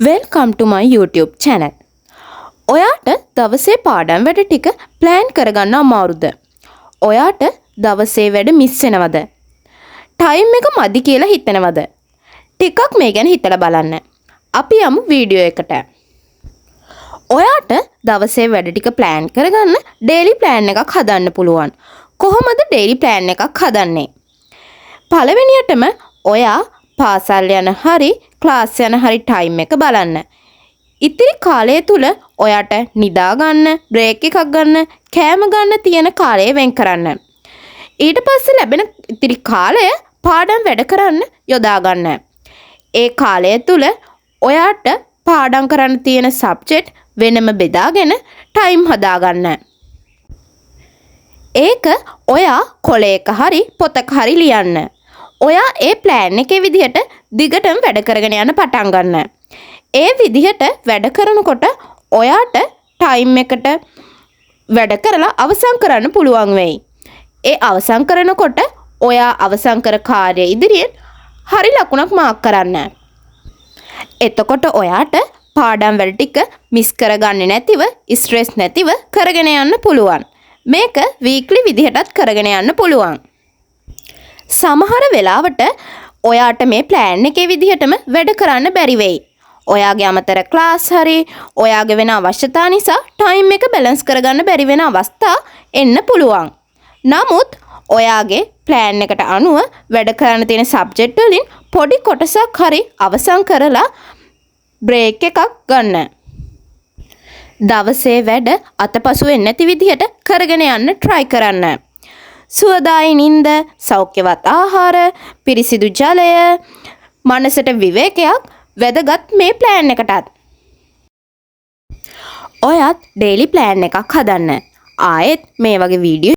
Welcome to my YouTube channel. ඔයාට දවසේ පාඩම් වැඩ ටික ප්ලෑන් කරගන්න අමාරුද? ඔයාට දවසේ වැඩ මිස් වෙනවද? ටයිම් එක මදි කියලා හිතනවද? ටිකක් මේ ගැන හිතලා බලන්න. අපි යමු වීඩියෝ එකට. ඔයාට දවසේ වැඩ ටික ප්ලෑන් කරගන්න ඩේලි ප්ලෑන් එකක් හදන්න පුළුවන්. කොහොමද ඩේලි ප්ලෑන් එකක් හදන්නේ? පළවෙනියටම ඔයා පාසල් යන හරි ක්ලාස් යන හරි ටයිම් එක බලන්න. ඉතිරි කාලය තුල ඔයාට නිදා ගන්න, බ්‍රේක් එකක් ගන්න, කෑම ගන්න තියෙන කාලය වෙන් කරන්න. ඊට පස්සේ ලැබෙන ඉතිරි කාලය පාඩම් වැඩ කරන්න යොදා ගන්න. ඒ කාලය තුල ඔයාට පාඩම් කරන්න තියෙන සබ්ජෙක්ට් වෙනම බෙදාගෙන ටයිම් හදා ගන්න. ඒක ඔයා කොලයක හරි පොතක හරි ලියන්න. ඔයා ඒ ප්ලෑන් එකේ විදිහට දිගටම වැඩ කරගෙන යන්න පටන් ගන්න. ඒ විදිහට වැඩ කරනකොට ඔයාට ටයිම් එකට වැඩ කරලා අවසන් කරන්න පුළුවන් වෙයි. ඒ අවසන් කරනකොට ඔයා අවසන් කර කාර්ය ඉදිරියෙන් හරි ලකුණක් මාක් කරන්න. එතකොට ඔයාට පාඩම් වැඩ ටික මිස් කරගන්නේ නැතිව, ස්ට්‍රෙස් නැතිව කරගෙන යන්න පුළුවන්. මේක වීක්ලි විදිහටත් කරගෙන යන්න පුළුවන්. සමහර වෙලාවට ඔයාට මේ ප්ලෑන් එකේ විදිහටම වැඩ කරන්න බැරි වෙයි. ඔයාගේ අමතර ක්ලාස් හරි ඔයාගේ වෙන අවශ්‍යතා නිසා ටයිම් එක බැලන්ස් කරගන්න බැරි වෙන අවස්ථා එන්න පුළුවන්. නමුත් ඔයාගේ ප්ලෑන් එකට අනුව වැඩ කරන්න තියෙන සබ්ජෙක්ට් වලින් පොඩි කොටසක් හරි අවසන් කරලා බ්‍රේක් එකක් ගන්න. දවසේ වැඩ අතපසු වෙන්නේ නැති විදිහට කරගෙන යන්න try කරන්න. සුවදායි නින්ද, සෞඛ්‍යවත් ආහාර, පිරිසිදු ජලය, මනසට විවේකයක් වැදගත් මේ ප්ලෑන් එකටත්. ඔයත් ඩේලි ප්ලෑන් එකක් හදන්න. ආයෙත් මේ වගේ වීඩියෝ